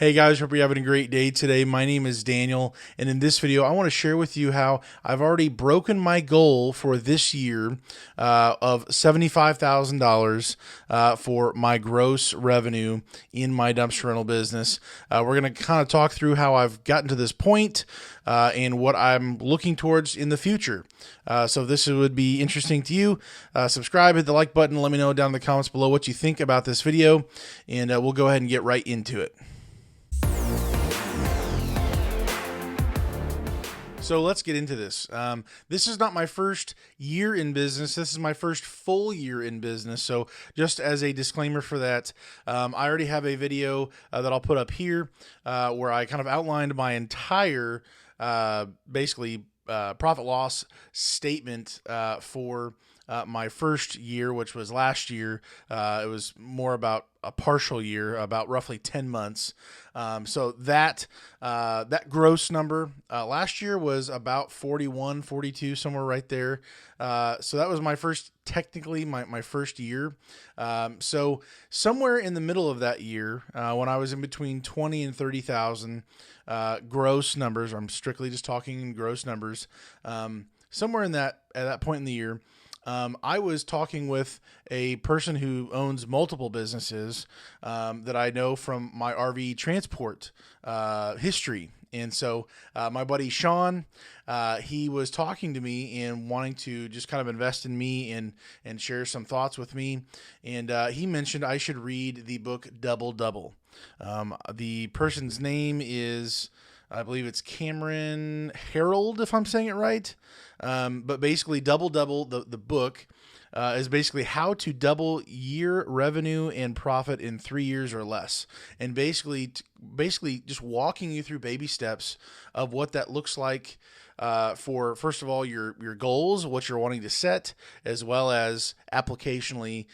Hey guys, hope you're having a great day today. My name is Daniel, and in this video, I want to share with you how I've already broken my goal for this year of $75,000 for my gross revenue in my dumpster rental business. We're going to kind of talk through how I've gotten to this point and what I'm looking towards in the future. So if this would be interesting to you, subscribe, hit the like button, let me know down in the comments below what you think about this video, and we'll go ahead and get right into it. So let's get into this. This is not my first year in business. This is my first full year in business. So just as a disclaimer for that, I already have a video that I'll put up here where I kind of outlined my entire basically profit loss statement for my first year, which was last year. It was more about a partial year, about roughly 10 months. So that gross number last year was about 41, 42, somewhere right there. So that was my first, technically my first year. So somewhere in the middle of that year, when I was in between 20 and 30,000 gross numbers, I'm strictly just talking in gross numbers, somewhere in at that point in the year, I was talking with a person who owns multiple businesses that I know from my RV transport history. And so my buddy Sean, he was talking to me and wanting to just kind of invest in me and share some thoughts with me. And he mentioned I should read the book Double Double. The person's name is, I believe it's Cameron Herold, if I'm saying it right. But basically, Double Double, the book, is basically how to double year revenue and profit in 3 years or less, and basically just walking you through baby steps of what that looks like for, first of all, your goals, what you're wanting to set, as well as applicationally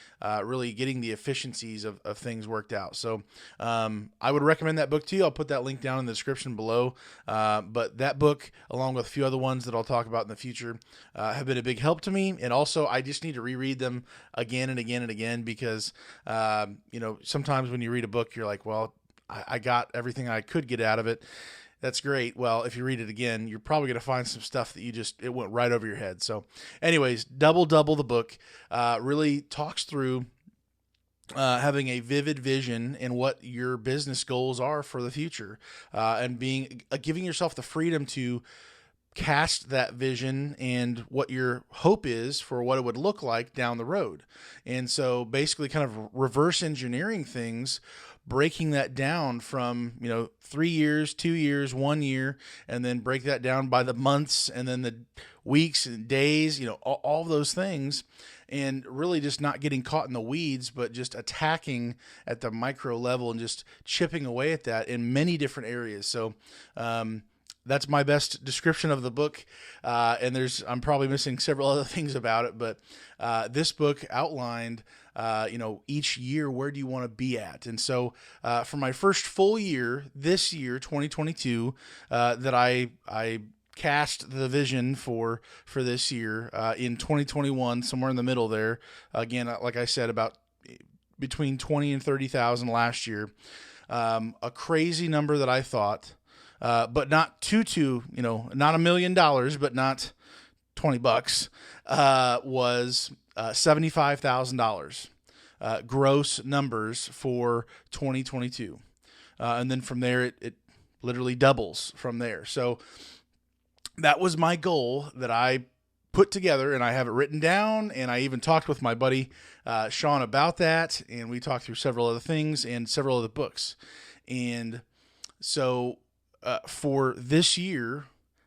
really getting the efficiencies of things worked out. So I would recommend that book to you. I'll put that link down in the description below. But that book, along with a few other ones that I'll talk about in the future, have been a big help to me. And also, I just need to reread them again and again and again because, sometimes when you read a book, you're like, well, I got everything I could get out of it. That's great. Well, if you read it again, you're probably going to find some stuff that it went right over your head. So anyways, Double Double, the book, really talks through having a vivid vision and what your business goals are for the future, and giving yourself the freedom to cast that vision and what your hope is for what it would look like down the road. And so basically kind of reverse engineering things, breaking that down from, 3 years, 2 years, 1 year, and then break that down by the months and then the weeks and days, all those things, and really just not getting caught in the weeds, but just attacking at the micro level and just chipping away at that in many different areas. So, that's my best description of the book, and I'm probably missing several other things about it, but this book outlined, each year, where do you want to be at? And so for my first full year, this year, 2022, that I cast the vision for this year in 2021, somewhere in the middle there, again, like I said, about between 20 and 30,000 last year, a crazy number that I thought, but not not $1 million, but not $20, was $75,000 gross numbers for 2022. And then from there, it literally doubles from there. So that was my goal that I put together, and I have it written down, and I even talked with my buddy Sean about that, and we talked through several other things and several other books. And so for this year,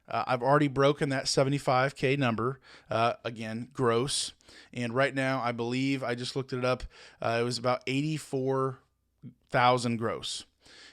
I've already broken that 75K number, again, gross. And right now, I believe, I just looked it up, it was about 84,000 gross.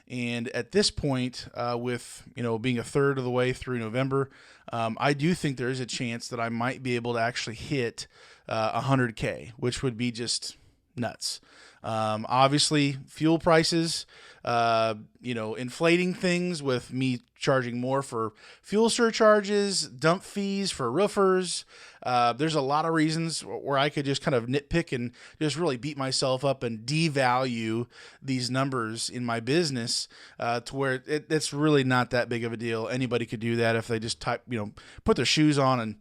And at this point, with, being a third of the way through November, I do think there is a chance that I might be able to actually hit 100K, which would be just nuts. Obviously, fuel prices, inflating things with me charging more for fuel surcharges, dump fees for roofers. There's a lot of reasons where I could just kind of nitpick and just really beat myself up and devalue these numbers in my business to where it's really not that big of a deal. Anybody could do that if they just put their shoes on and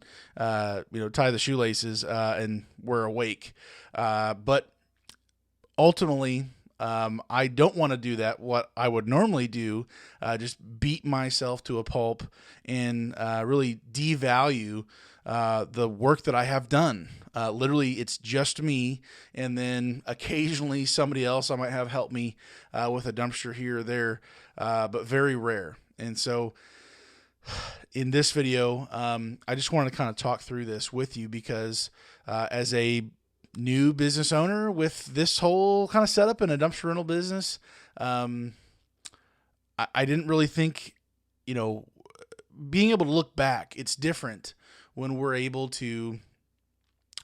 tie the shoelaces and we're awake. But ultimately, I don't want to do that. What I would normally do, just beat myself to a pulp and really devalue the work that I have done. Literally, it's just me, and then occasionally somebody else I might have help me with a dumpster here or there, but very rare. And so in this video, I just wanted to kind of talk through this with you because as a new business owner with this whole kind of setup in a dumpster rental business, I didn't really think, being able to look back, it's different when we're able to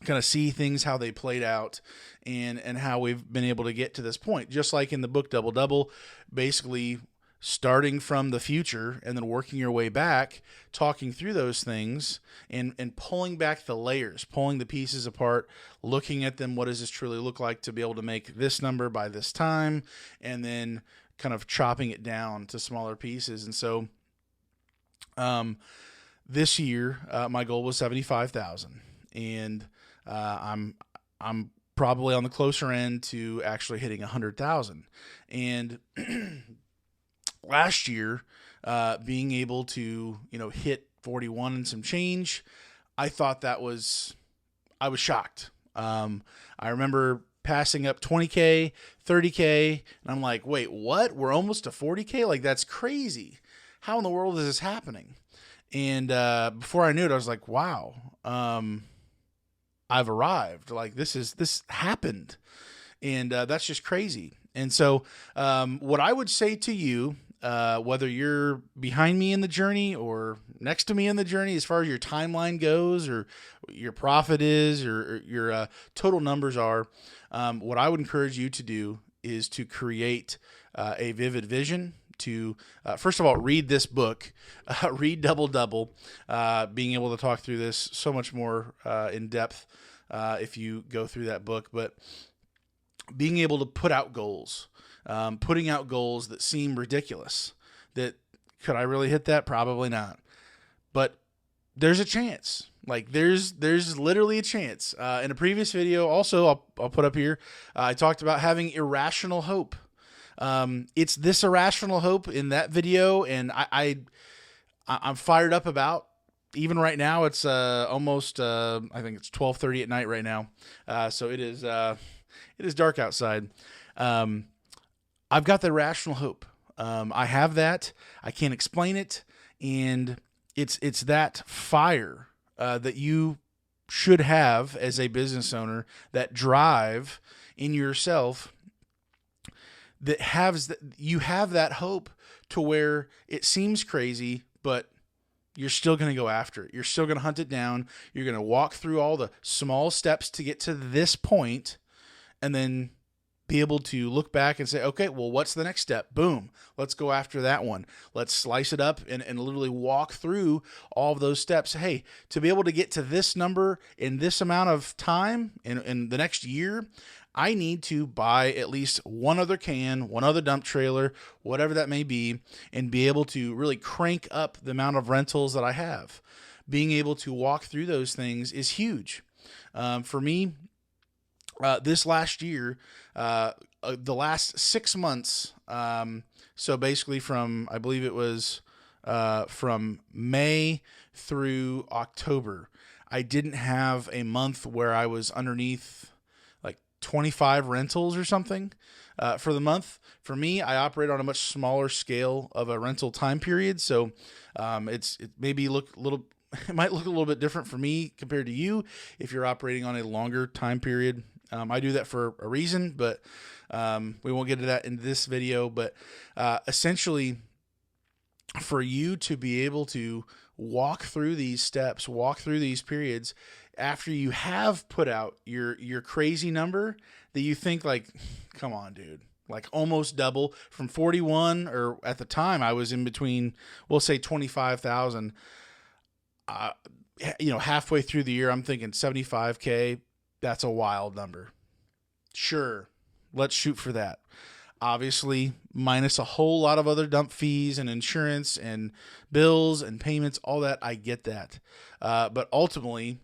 kind of see things, how they played out and how we've been able to get to this point. Just like in the book Double Double, basically starting from the future and then working your way back, talking through those things and pulling back the layers, pulling the pieces apart, looking at them. What does this truly look like to be able to make this number by this time? And then kind of chopping it down to smaller pieces. And so, this year, my goal was 75,000, and I'm probably on the closer end to actually hitting 100,000. And last year, being able to, hit 41 and some change, I thought I was shocked. I remember passing up 20K, 30K, and I'm like, wait, what? We're almost to 40K? Like, that's crazy. How in the world is this happening? And before I knew it, I was like, wow, I've arrived. Like, this happened. And that's just crazy. And so what I would say to you, whether you're behind me in the journey or next to me in the journey, as far as your timeline goes or your profit is or your total numbers are, what I would encourage you to do is to create a vivid vision, to first of all, read this book, read Double Double, being able to talk through this so much more in depth if you go through that book, but being able to put out goals. Putting out goals that seem ridiculous. That could I really hit that? Probably not. But there's a chance. Like there's literally a chance. In a previous video, also I'll put up here, I talked about having irrational hope. It's this irrational hope in that video, and I'm fired up about. Even right now, it's almost I think it's 12:30 at night right now. So it is dark outside. I've got the irrational hope. I have that. I can't explain it, and it's that fire that you should have as a business owner, that drive in yourself that you have that hope to where it seems crazy, but you're still going to go after it. You're still going to hunt it down. You're going to walk through all the small steps to get to this point, and then be able to look back and say, okay, well, what's the next step? Boom. Let's go after that one. Let's slice it up and literally walk through all of those steps. Hey, to be able to get to this number in this amount of time in the next year, I need to buy at least one other can, one other dump trailer, whatever that may be, and be able to really crank up the amount of rentals that I have. Being able to walk through those things is huge. For me, this last year, the last 6 months, so basically from, I believe it was from May through October, I didn't have a month where I was underneath like 25 rentals or something for the month. For me, I operate on a much smaller scale of a rental time period, so it maybe look a little. It might look a little bit different for me compared to you if you're operating on a longer time period. I do that for a reason, but we won't get to that in this video. But essentially, for you to be able to walk through these steps, walk through these periods after you have put out your crazy number that you think like, come on, dude, like almost double from 41, or at the time I was in between, we'll say 25,000. Halfway through the year, I'm thinking 75K. That's a wild number. Sure, let's shoot for that. Obviously, minus a whole lot of other dump fees and insurance and bills and payments, all that. I get that. But ultimately,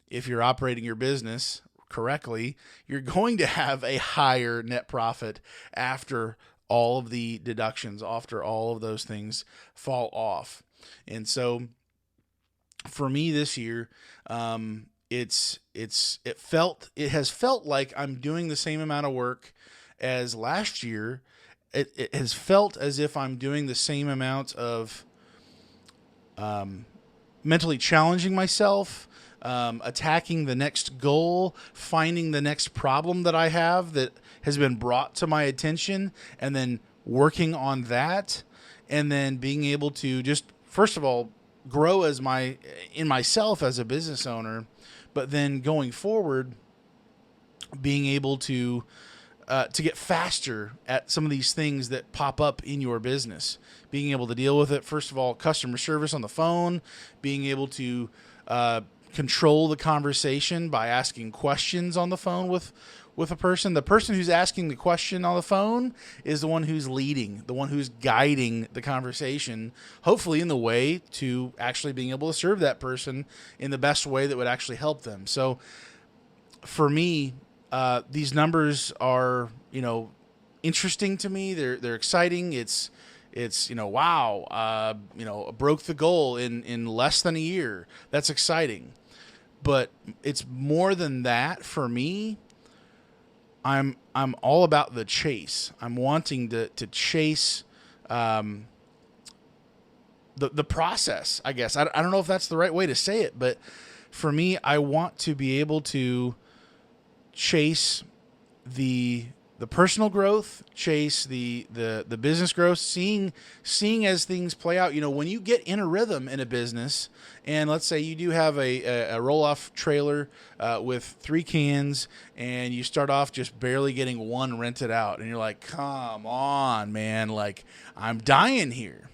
if you're operating your business correctly, you're going to have a higher net profit after all of the deductions, after all of those things fall off. And so for me this year, it has felt like I'm doing the same amount of work as last year. It has felt as if I'm doing the same amount of mentally challenging myself, attacking the next goal, finding the next problem that I have that has been brought to my attention, and then working on that, and then being able to just, first of all, grow in myself as a business owner, but then going forward, being able to get faster at some of these things that pop up in your business, being able to deal with it. First of all, customer service on the phone, being able to control the conversation by asking questions on the phone with a person. The person who's asking the question on the phone is the one who's leading, the one who's guiding the conversation, hopefully in the way to actually being able to serve that person in the best way that would actually help them. So for me, these numbers are, interesting to me. They're exciting. It's wow, broke the goal in less than a year. That's exciting. But it's more than that for me. I'm all about the chase. I'm wanting to chase the process, I guess. I don't know if that's the right way to say it, but for me, I want to be able to chase the personal growth, chase the business growth, seeing as things play out. When you get in a rhythm in a business, and let's say you do have a roll-off trailer with 3 cans, and you start off just barely getting 1 rented out, and you're like, come on, man, like I'm dying here.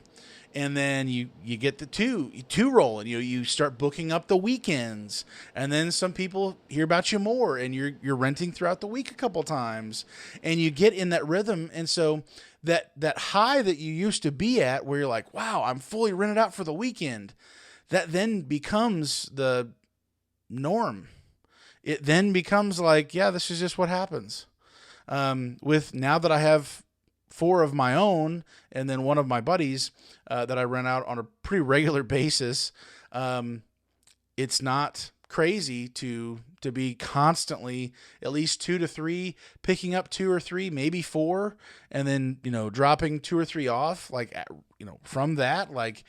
And then you get the two rolling. You start booking up the weekends, and then some people hear about you more, and you're renting throughout the week a couple times, and you get in that rhythm. And so that high that you used to be at, where you're like, wow, I'm fully rented out for the weekend, that then becomes the norm. It then becomes like, yeah, this is just what happens. With now that I have 4 of my own, and then 1 of my buddies that I rent out on a pretty regular basis, it's not crazy to be constantly at least 2 to 3, picking up 2 or 3, maybe 4, and then dropping 2 or 3 off. Like from that, like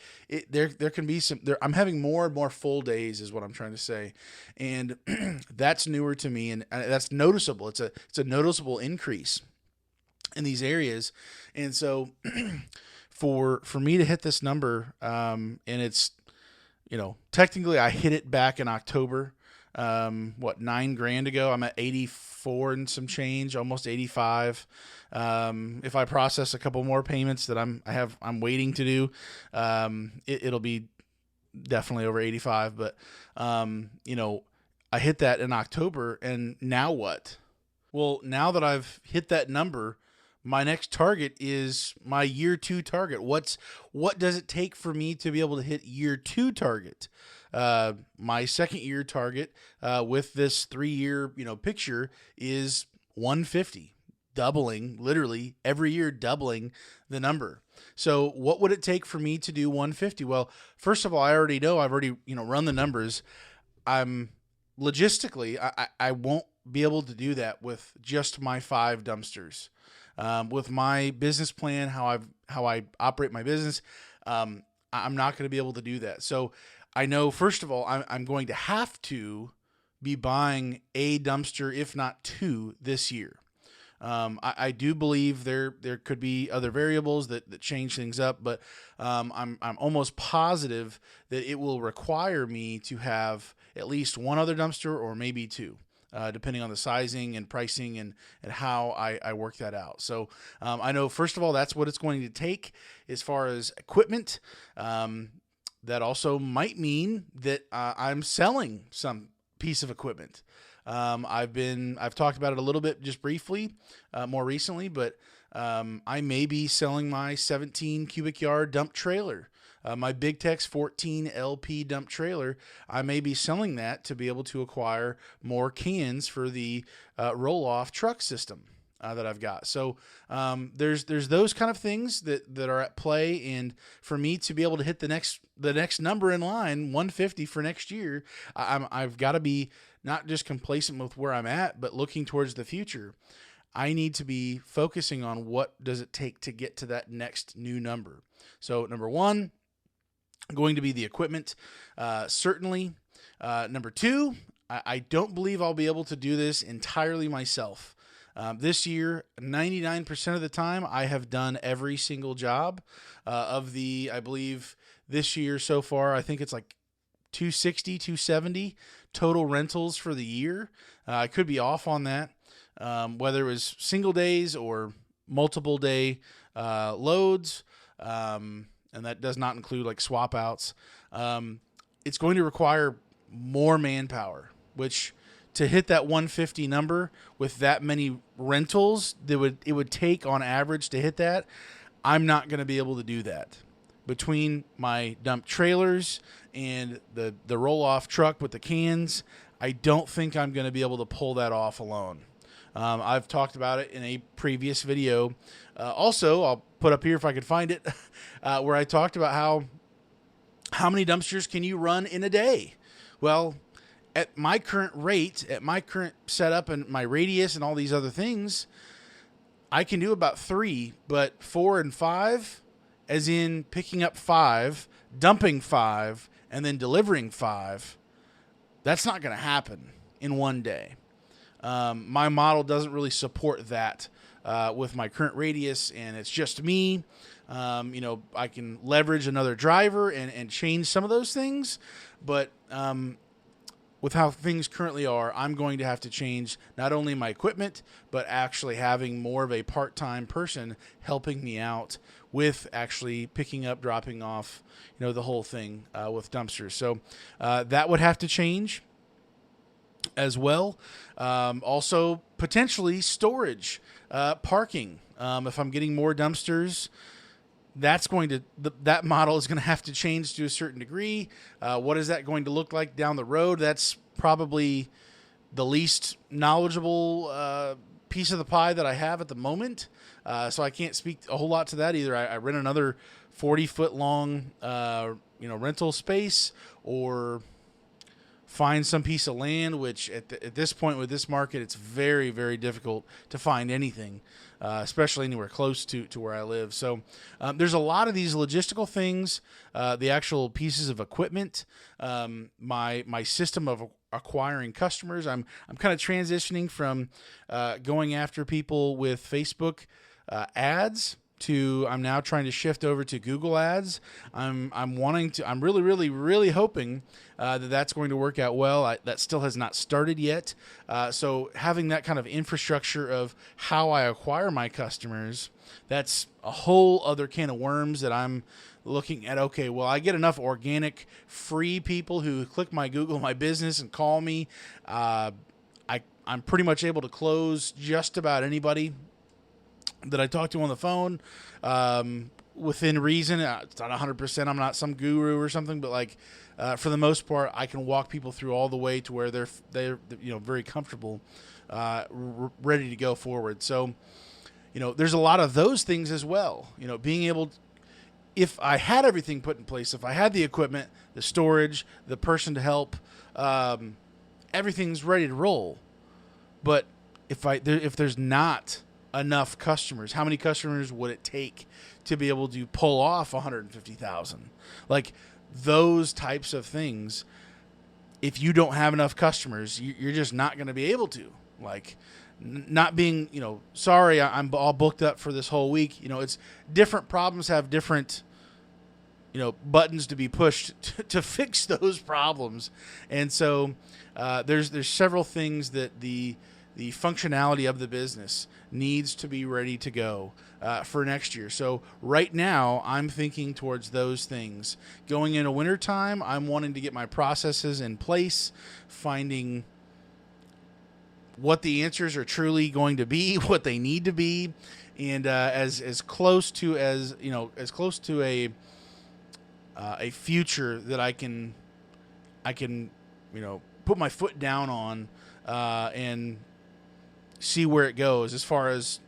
there can be some. I'm having more and more full days, is what I'm trying to say, and that's newer to me, and that's noticeable. It's a noticeable increase in these areas. And so for me to hit this number, and it's, technically I hit it back in October, $9,000 ago. I'm at 84 and some change, almost 85. If I process a couple more payments that I'm waiting to do, it'll be definitely over 85. But, I hit that in October, and now what? Well, now that I've hit that number, my next target is my year 2 target. What does it take for me to be able to hit year 2 target? My second year target with this 3-year picture is 150, doubling, literally every year doubling the number. So what would it take for me to do 150? Well, first of all, I already know, I've already run the numbers. I'm logistically, I won't be able to do that with just my 5 dumpsters. With my business plan, how I operate my business, I'm not going to be able to do that. So I know, first of all, I'm going to have to be buying a dumpster, if not 2, this year. I do believe there could be other variables that change things up, but I'm almost positive that it will require me to have at least one other dumpster or maybe two. Depending on the sizing and pricing and how I work that out. So I know, first of all, that's what it's going to take as far as equipment. That also might mean that I'm selling some piece of equipment. I've talked about it a little bit just briefly more recently, but I may be selling my 17 cubic yard dump trailer. My Big Tex 14 LP dump trailer, I may be selling that to be able to acquire more cans for the roll-off truck system that I've got. So there's those kind of things that are at play, and for me to be able to hit the next number in line, 150 for next year, I've got to be not just complacent with where I'm at, but looking towards the future. I need to be focusing on what does it take to get to that next new number. So number one, going to be the equipment, certainly. Number two, I don't believe I'll be able to do this entirely myself. This year, 99% of the time, I have done every single job I believe this year so far, I think it's like 260, 270 total rentals for the year. I could be off on that, whether it was single days or multiple day loads. And that does not include like swap outs. It's going to require more manpower, which to hit that 150 number with that many rentals, it would take on average to hit that. I'm not going to be able to do that. Between my dump trailers and the roll-off truck with the cans, I don't think I'm going to be able to pull that off alone. I've talked about it in a previous video. Also, I'll put up here if I could find it, where I talked about how many dumpsters can you run in a day? Well, at my current rate, at my current setup and my radius and all these other things, I can do about 3, but 4 and 5, as in picking up 5, dumping 5, and then delivering 5, that's not going to happen in one day. My model doesn't really support that with my current radius, and it's just me. I can leverage another driver and change some of those things, but with how things currently are, I'm going to have to change not only my equipment, but actually having more of a part-time person helping me out with actually picking up, dropping off, the whole thing with dumpsters. So that would have to change as well. Also, potentially storage, parking. If I'm getting more dumpsters, that model is going to have to change to a certain degree. What is that going to look like down the road? That's probably the least knowledgeable piece of the pie that I have at the moment. So I can't speak a whole lot to that either. I rent another 40-foot long, rental space, or find some piece of land, which at this point with this market, it's very, very difficult to find anything, especially anywhere close to where I live. So there's a lot of these logistical things, the actual pieces of equipment, my system of acquiring customers. I'm kind of transitioning from going after people with Facebook ads to I'm now trying to shift over to Google Ads. I'm really, really, really hoping that's going to work out well. That still has not started yet. So having that kind of infrastructure of how I acquire my customers, that's a whole other can of worms that I'm looking at. Okay, well, I get enough organic, free people who click my Google My Business and call me. I'm pretty much able to close just about anybody that I talk to on the phone, within reason. It's not 100%. I'm not some guru or something, but for the most part, I can walk people through all the way to where they're very comfortable, ready to go forward. So, there's a lot of those things as well. Being able, if I had everything put in place, if I had the equipment, the storage, the person to help, everything's ready to roll. But if there's not enough customers, how many customers would it take to be able to pull off 150,000? Like those types of things, if you don't have enough customers, you're just not going to be able to. not being, sorry, I'm all booked up for this whole week. It's different problems have different, buttons to be pushed to fix those problems. And so there's several things that the functionality of the business needs to be ready to go for next year. So right now I'm thinking towards those things. Going into wintertime, I'm wanting to get my processes in place, finding what the answers are truly going to be, what they need to be, and as close to a future that I can put my foot down on and see where it goes, as far as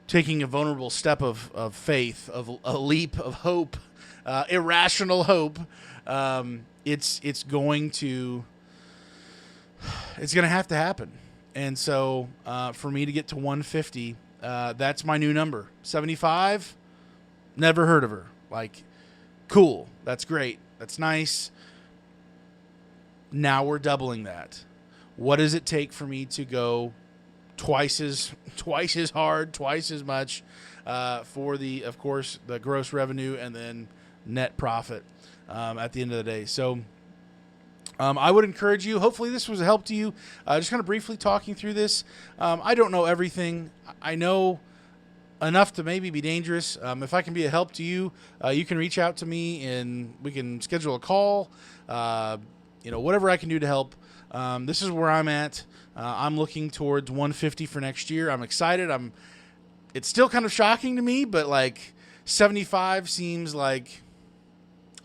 taking a vulnerable step of faith, of a leap of hope, irrational hope. It's going to have to happen. And so for me to get to 150, that's my new number. 75, never heard of her. Like, cool. That's great. That's nice. Now we're doubling that. What does it take for me to go twice as hard, twice as much for of course, the gross revenue and then net profit at the end of the day? So I would encourage you. Hopefully this was a help to you. Just kind of briefly talking through this. I don't know everything. I know enough to maybe be dangerous. If I can be a help to you, you can reach out to me and we can schedule a call. Whatever I can do to help. This is where I'm at. I'm looking towards 150 for next year. I'm excited. It's still kind of shocking to me, but like 75 seems like,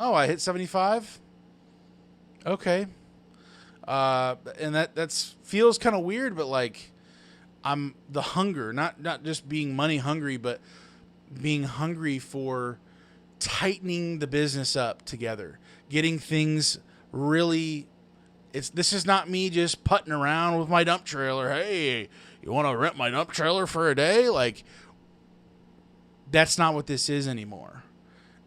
oh, I hit 75. Okay. And that's feels kind of weird, but like I'm the hunger, not just being money hungry, but being hungry for tightening the business up together, getting things really. This is not me just putting around with my dump trailer. Hey, you want to rent my dump trailer for a day? Like, that's not what this is anymore.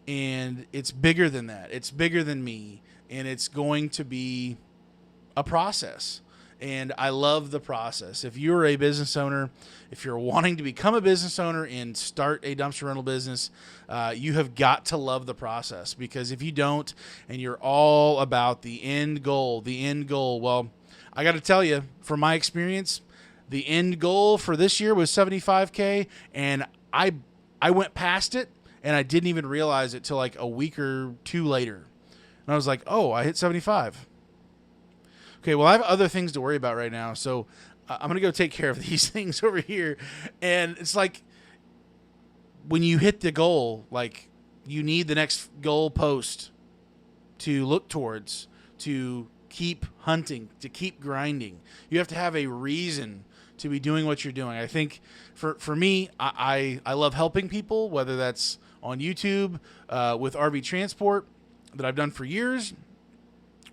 And it's bigger than that. It's bigger than me. And it's going to be a process. And I love the process. If you're a business owner, if you're wanting to become a business owner and start a dumpster rental business, you have got to love the process. Because if you don't, and you're all about the end goal, well, I got to tell you, from my experience, the end goal for this year was 75K, and I went past it, and I didn't even realize it till like a week or two later. And I was like, oh, I hit 75. Okay, well, I have other things to worry about right now, so I'm going to go take care of these things over here. And it's like when you hit the goal, like you need the next goal post to look towards, to keep hunting, to keep grinding. You have to have a reason to be doing what you're doing. I think for me, I love helping people, whether that's on YouTube with RV Transport that I've done for years.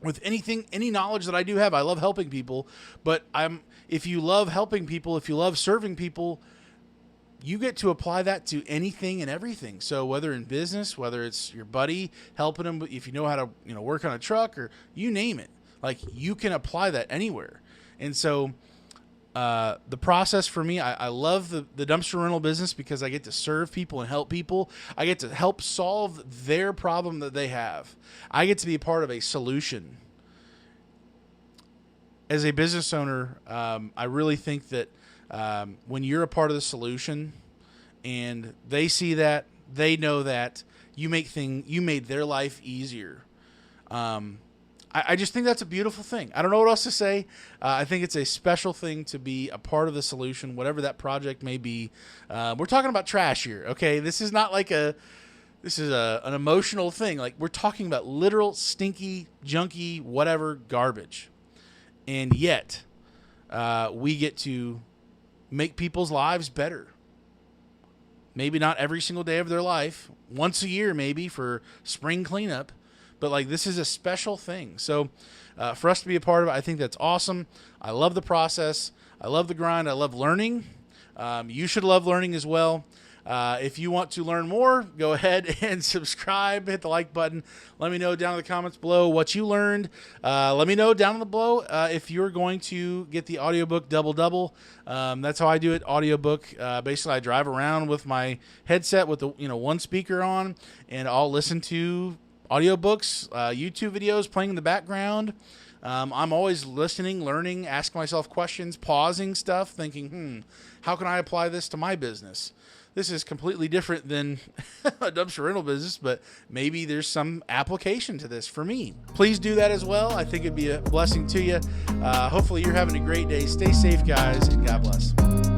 With any knowledge that I do have, I love helping people. But if you love helping people, if you love serving people, you get to apply that to anything and everything. So whether in business, whether it's your buddy helping them, if you know how to work on a truck, or you name it, like you can apply that anywhere. And so the process for me, I love the dumpster rental business because I get to serve people and help people. I get to help solve their problem that they have. I get to be a part of a solution. As a business owner, I really think that when you're a part of the solution and they see that, they know that, you made their life easier. I just think that's a beautiful thing. I don't know what else to say. I think it's a special thing to be a part of the solution, whatever that project may be. We're talking about trash here, okay? This is not like an emotional thing. Like, we're talking about literal stinky, junky, whatever garbage. And yet, we get to make people's lives better. Maybe not every single day of their life. Once a year, maybe, for spring cleanup. But like, this is a special thing. So for us to be a part of it, I think that's awesome. I love the process. I love the grind. I love learning. You should love learning as well. If you want to learn more, go ahead and subscribe, hit the like button. Let me know down in the comments below what you learned. Let me know down below if you're going to get the audiobook Double. That's how I do it, audiobook. Basically, I drive around with my headset with the one speaker on, and I'll listen to audiobooks, YouTube videos playing in the background. I'm always listening, learning, asking myself questions, pausing stuff, thinking, how can I apply this to my business? This is completely different than a dumpster rental business, but maybe there's some application to this for me. Please do that as well. I think it'd be a blessing to you. Hopefully you're having a great day. Stay safe, guys, and God bless.